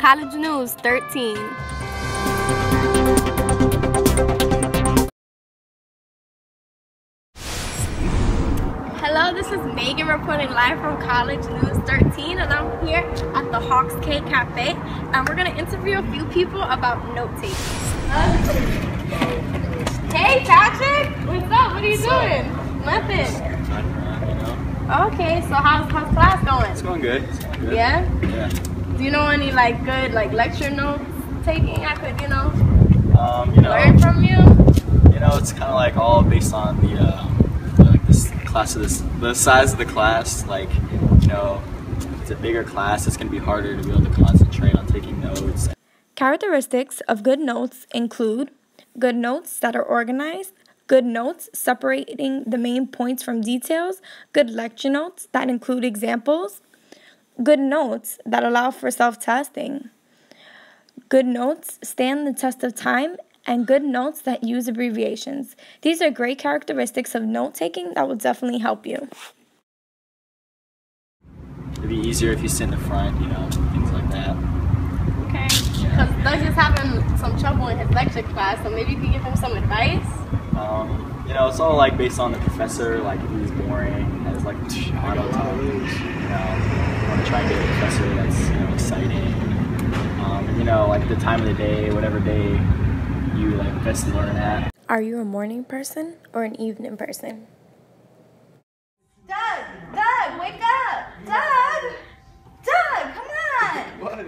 College News 13. Hello, this is Megan reporting live from College News 13, and I'm here at the Hawks Cake Cafe, and we're going to interview a few people about note-taking. Hey, Patrick! What's up? What are you doing? Nothing. Okay, so how's class going? It's going good. It's going good. Yeah? Yeah. Do you know any good lecture notes taking I could, learn from you? It's kind of like all based on this class the size of the class. It's a bigger class. It's going to be harder to be able to concentrate on taking notes. Characteristics of good notes include good notes that are organized, good notes separating the main points from details, good lecture notes that include examples, good notes that allow for self-testing, good notes stand the test of time, and good notes that use abbreviations. These are great characteristics of note-taking that will definitely help you. It'd be easier if you sit in the front, things like that. Okay. Because Doug's just having some trouble in his lecture class, so maybe you could give him some advice? It's all based on the professor, if he's boring, has monotone, you want to try and get a professor that's, exciting. The time of the day, whatever day you best learn at. Are you a morning person or an evening person? Doug, wake up! Doug, come on! What?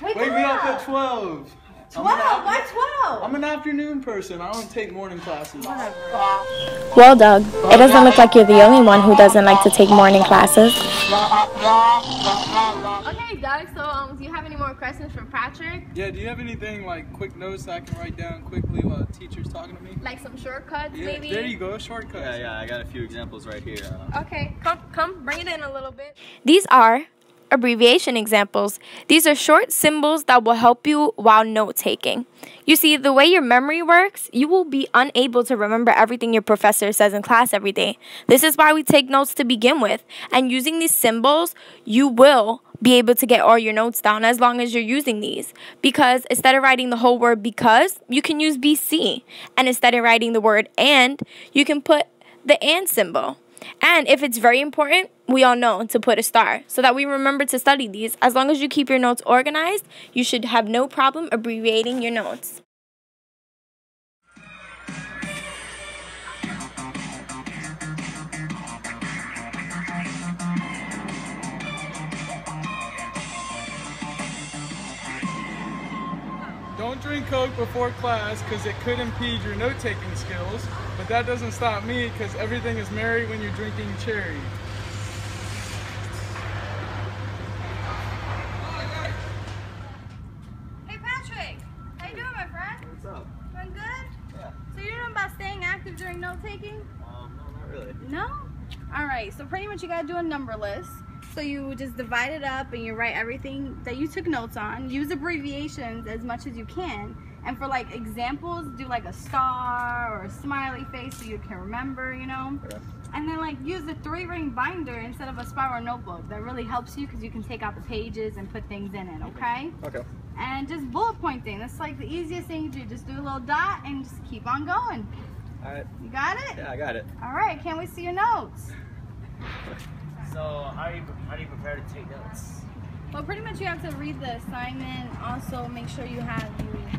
Wake me up up at 12. 12? Why 12? I'm an afternoon person. I don't take morning classes. Well, Doug, it doesn't look like you're the only one who doesn't like to take morning classes. Okay, Doug, so do you have any more questions for Patrick? Yeah, do you have anything quick notes that I can write down quickly while the teacher's talking to me? Like some shortcuts, Yeah, maybe? there you go, shortcuts. Yeah, I got a few examples right here. Okay, come, bring it in a little bit. These are abbreviation examples. These are short symbols that will help you while note-taking. You see, the way your memory works, you will be unable to remember everything your professor says in class every day. This is why we take notes to begin with. And using these symbols, you will be able to get all your notes down as long as you're using these. Because instead of writing the whole word because, you can use BC. And instead of writing the word and, you can put the and symbol. And if it's very important, we all know to put a star so that we remember to study these. As long as you keep your notes organized, you should have no problem abbreviating your notes. Don't drink Coke before class because it could impede your note-taking skills, but that doesn't stop me because everything is merry when you're drinking cherry. Hey, Patrick. How you doing, my friend? What's up? Doing good? Yeah. So you're doing about staying active during note-taking? No, not really. No? Alright, so pretty much you gotta do a number list. So you just divide it up and you write everything that you took notes on. Use abbreviations as much as you can. And for examples, do a star or a smiley face so you can remember, Okay. And then use a 3-ring binder instead of a spiral notebook. That really helps you because you can take out the pages and put things in it, okay? Okay. And just bullet point thing. That's the easiest thing to do. Just do a little dot and just keep on going. Alright. You got it? Yeah, I got it. Alright, can't wait to see your notes. So how do you prepare to take notes? Well, pretty much you have to read the assignment. Also, make sure you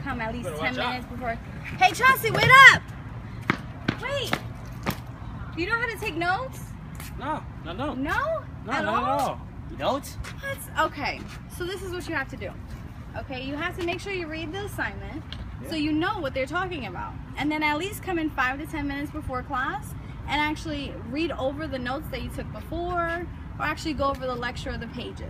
come at least 10 minutes before. Hey, Chauncey, wait up! Wait. Do you know how to take notes? No. No? No, At all? You don't? What? Okay. So this is what you have to do. Okay, you have to make sure you read the assignment so you know what they're talking about, and then at least come in 5 to 10 minutes before class and actually read over the notes that you took before, or actually go over the lecture or the pages.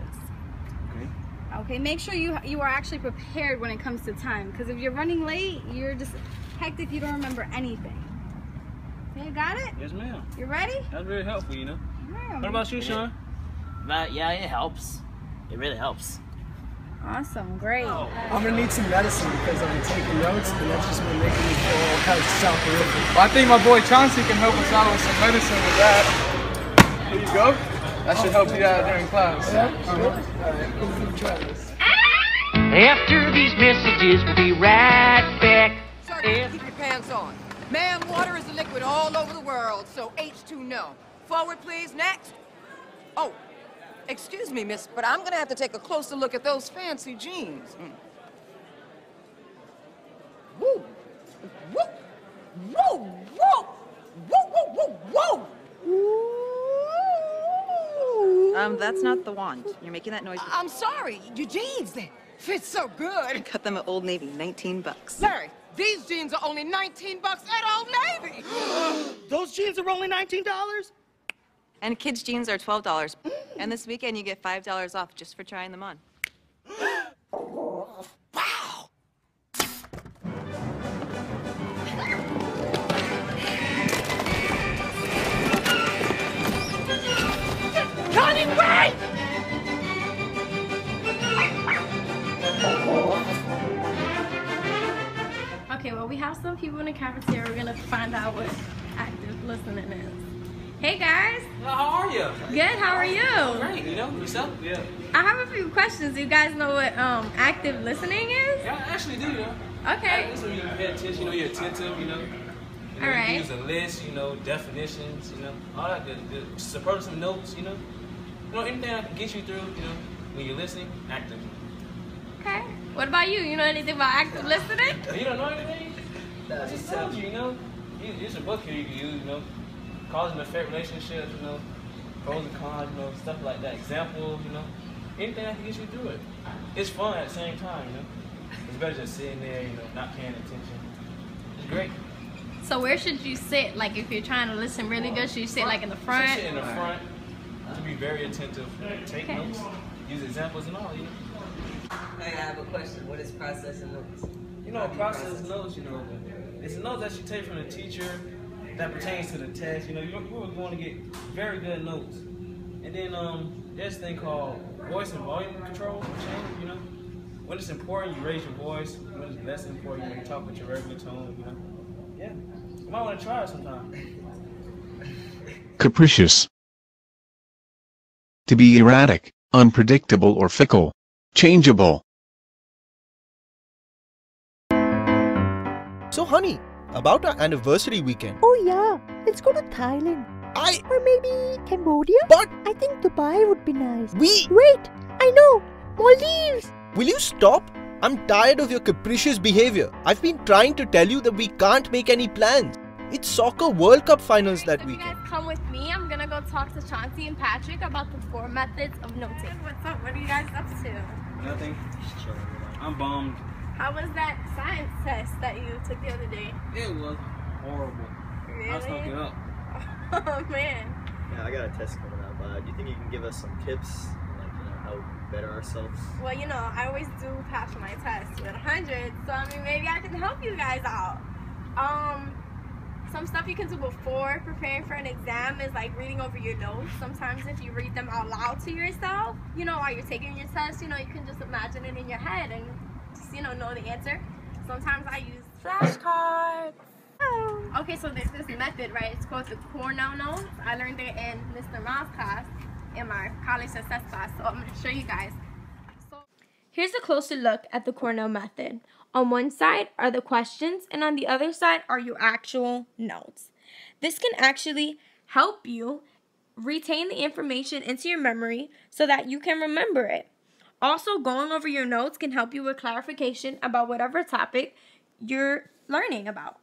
Okay, make sure you are actually prepared when it comes to time, because if you're running late, you're just hectic, you don't remember anything. Okay, got it? Yes, ma'am. You ready? That's very helpful, All right, What about you, Sean? Yeah, it helps. It really helps. Awesome, great. I'm gonna need some medicine because I'm taking notes, and that's just been making me feel all kinds of soporific. Well, I think my boy Chauncey can help us out with some medicine with that. Here you go. That should help you out during class. All right, let me try this. After these messages, we'll be right back. Sergeant, keep your pants on. Ma'am, water is a liquid all over the world, so H2 no. Forward, please. Next. Oh, excuse me, miss, but I'm gonna have to take a closer look at those fancy jeans. Woo! Woo! Woo! Woo! Woo! Woo! Woo! Woo! That's not the wand. You're making that noise. I'm sorry. Your jeans, they fit so good. Cut them at Old Navy, 19 bucks. Larry, these jeans are only 19 bucks at Old Navy. Those jeans are only $19? And kids' jeans are $12. And this weekend you get $5 off just for trying them on. Wow! Connie, wait! Okay, well, we have some people in the cafeteria. We're gonna find out what active listening is. Hey guys. How are you? Good. How are you? Great. You know yourself? Yeah. I have a few questions. Do you guys know what active listening is? Yeah, I actually do. You know. Okay. That's when you pay attention. You know, you're attentive. You know. All right. You use a list. You know, definitions. You know, all that good. Just approach some notes. You know, anything that can get you through. You know, when you're listening, active. Okay. What about you? You know anything about active listening? You don't know anything? I just told you. You know, there's a book here you can use. You know, cause and effect relationships. You know, pros and cons. You know, stuff like that. Examples. You know, anything that can get you through it. It's fun at the same time. You know, it's better just sitting there. You know, not paying attention. It's great. So where should you sit? Like if you're trying to listen really good, should you sit like in the front? Sit in the front. To be very attentive. Take notes. Use examples and all. You know. Hey, I have a question. What is processing notes? You know, process notes, you know, it's notes that you take from the teacher that pertains to the test. You know, you were going to get very good notes. And then there's a thing called voice and volume control change, you know. When it's important, you raise your voice. When it's less important, you talk with your regular tone, you know. Yeah, you might want to try it sometime. Capricious. To be erratic, unpredictable or fickle. Changeable. So honey, about our anniversary weekend. Oh yeah, let's go to Thailand. Or maybe Cambodia? But I think Dubai would be nice. Wait, I know! Maldives! Will you stop? I'm tired of your capricious behavior. I've been trying to tell you that we can't make any plans. It's soccer World Cup finals that weekend. You guys come with me. I'm gonna go talk to Chauncey and Patrick about the 4 methods of noting. What's up? What are you guys up to? Nothing. I'm bummed. How was that science test that you took the other day? It was horrible. Really? I was fucking up. Oh man. Yeah, I got a test coming up. Do you think you can give us some tips, like, you know, how we better ourselves? Well, you know, I always do pass my test with 100, so I mean, maybe I can help you guys out. Some stuff you can do before preparing for an exam is like reading over your notes. Sometimes if you read them out loud to yourself, you know, while you're taking your test, you know, you can just imagine it in your head and just, you know the answer. Sometimes I use flashcards. Oh. Okay, so there's this method, right? It's called the Cornell notes. I learned it in Mr. Ma's class, in my college success class, so I'm going to show you guys. Here's a closer look at the Cornell method. On one side are the questions, and on the other side are your actual notes. This can actually help you retain the information into your memory so that you can remember it. Also, going over your notes can help you with clarification about whatever topic you're learning about.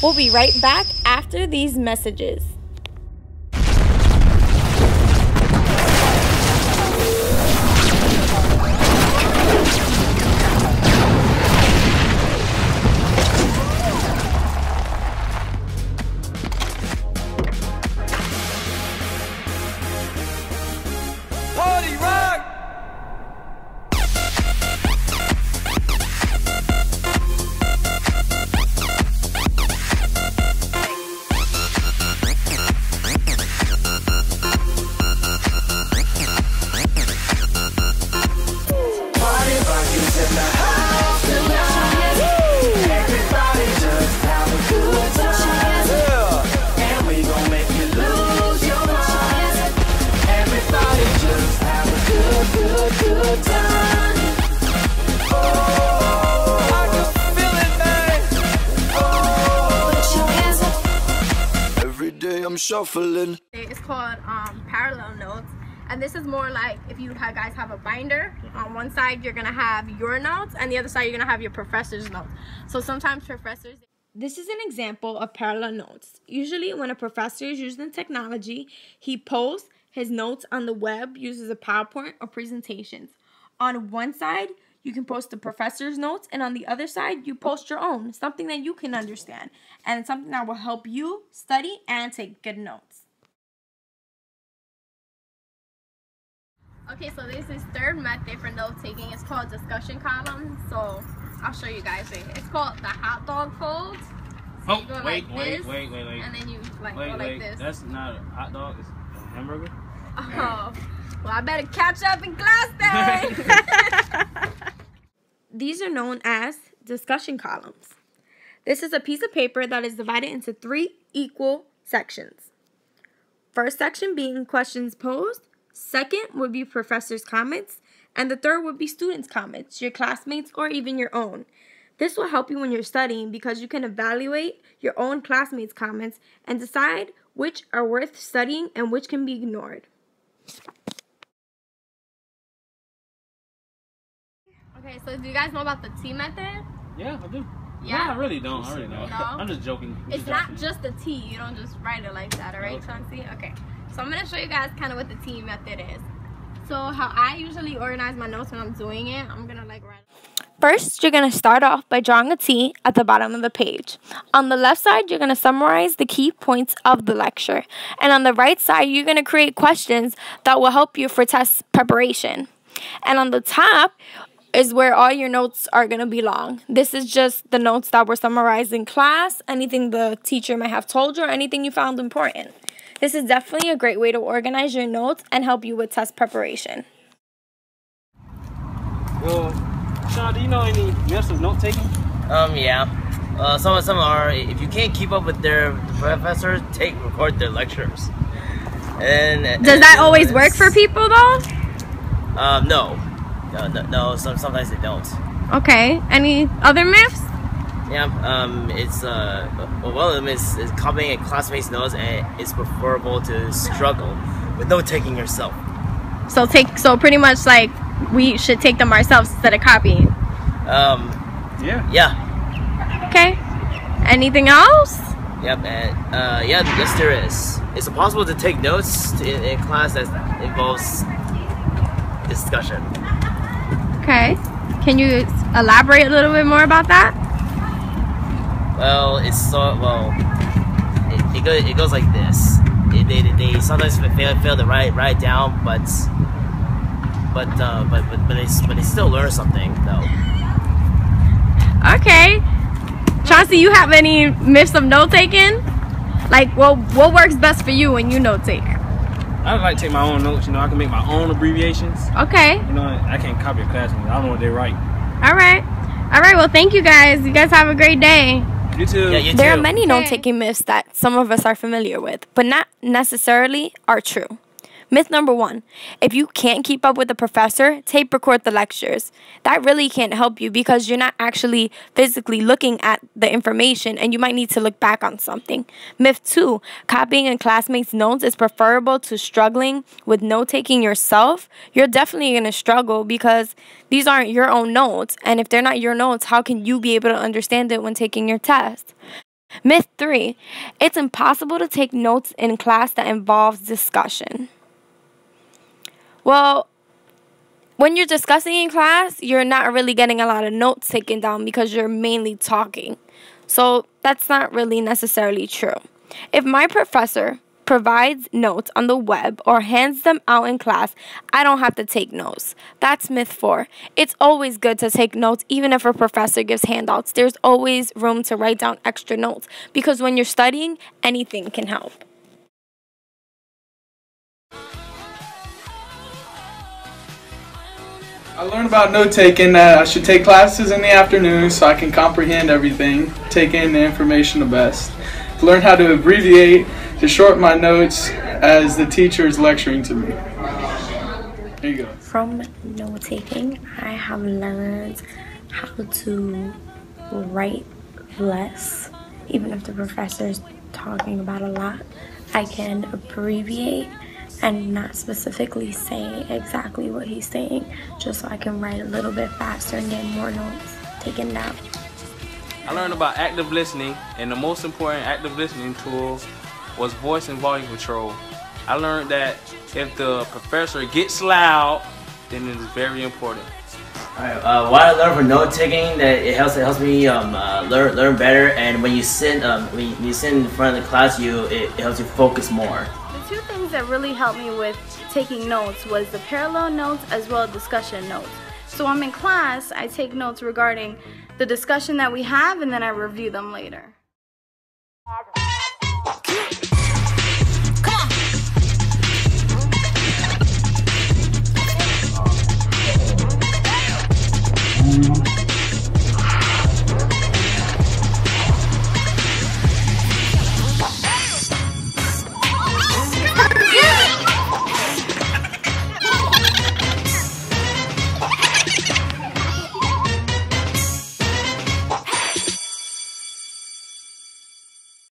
We'll be right back after these messages. Party rock! shuffling. It's called parallel notes. And this is more like if you guys have a binder. On one side you're gonna have your notes, and the other side you're gonna have your professor's notes. So sometimes professors... This is an example of parallel notes. Usually when a professor is using technology, he posts his notes on the web, uses a PowerPoint or presentations. On one side, you can post the professor's notes, and on the other side, you post your own, something that you can understand, and something that will help you study and take good notes. Okay, so this is third method for note taking. It's called discussion column. So I'll show you guys it. It's called the hot dog fold. So you go wait. And then you go like this. That's not a hot dog, it's a hamburger. Oh, well, I better catch up in class then. These are known as discussion columns. This is a piece of paper that is divided into 3 equal sections. First section being questions posed. Second would be professor's comments. And the third would be students' comments, your classmates, or even your own. This will help you when you're studying because you can evaluate your own classmates' comments and decide which are worth studying and which can be ignored. Okay, so do you guys know about the T method? Yeah, I do. Yeah? No, I really don't. No? I'm just joking. It's not just a T. You don't just write it like that, alright, Chauncey? Okay. So I'm going to show you guys kind of what the T method is. So how I usually organize my notes when I'm doing it, I'm going to write. First, you're going to start off by drawing a T at the bottom of the page. On the left side, you're going to summarize the key points of the lecture. And on the right side, you're going to create questions that will help you for test preparation. And on the top is where all your notes are going to belong. This is just the notes that were summarized in class, anything the teacher might have told you, or anything you found important. This is definitely a great way to organize your notes and help you with test preparation. Well, Sean, do you know any myths of note taking? Yeah. Some are, if you can't keep up with their professors, record their lectures. Does that always work for people though? No. Sometimes they don't. Okay. Any other myths? Yeah. One of them is copying a classmate's notes, and it's preferable to struggle with note taking yourself. So pretty much like we should take them ourselves instead of copying. Yeah. Okay. Anything else? Yep. And yes, there is. It's possible to take notes in class that involves discussion. Okay. Can you elaborate a little bit more about that? Well, it goes like this. They sometimes fail to write down, but they still learn something though. Okay. Chauncey, you have any myths of note taking? Like, what works best for you when you note take? I like to take my own notes. I can make my own abbreviations. Okay. I can't copy a classmate. I don't know what they write. All right. Well, thank you guys. You guys have a great day. You too. Yeah, you too. There are many note-taking myths that some of us are familiar with, but not necessarily are true. Myth number 1, if you can't keep up with the professor, tape record the lectures. That really can't help you because you're not actually physically looking at the information and you might need to look back on something. Myth 2, copying a classmate's notes is preferable to struggling with note-taking yourself. You're definitely going to struggle because these aren't your own notes, and if they're not your notes, how can you be able to understand it when taking your test? Myth 3, it's impossible to take notes in class that involves discussion. Well, when you're discussing in class, you're not really getting a lot of notes taken down because you're mainly talking. So that's not really necessarily true. If my professor provides notes on the web or hands them out in class, I don't have to take notes. That's myth 4. It's always good to take notes even if a professor gives handouts. There's always room to write down extra notes because when you're studying, anything can help. I learned about note-taking that I should take classes in the afternoon so I can comprehend everything, take in the information the best. Learn how to abbreviate, to shorten my notes as the teacher is lecturing to me. There you go. From note-taking, I have learned how to write less, even if the professor is talking about a lot. I can abbreviate and not specifically say exactly what he's saying, just so I can write a little bit faster and get more notes taken down. I learned about active listening, and the most important active listening tool was voice and volume control. I learned that if the professor gets loud, then it is very important. Alright, what I learned from note taking, that it helps me learn better, and when you sit in front of the class, it helps you focus more. The two things that really helped me with taking notes was the parallel notes as well as discussion notes. So I'm in class, I take notes regarding the discussion that we have, and then I review them later.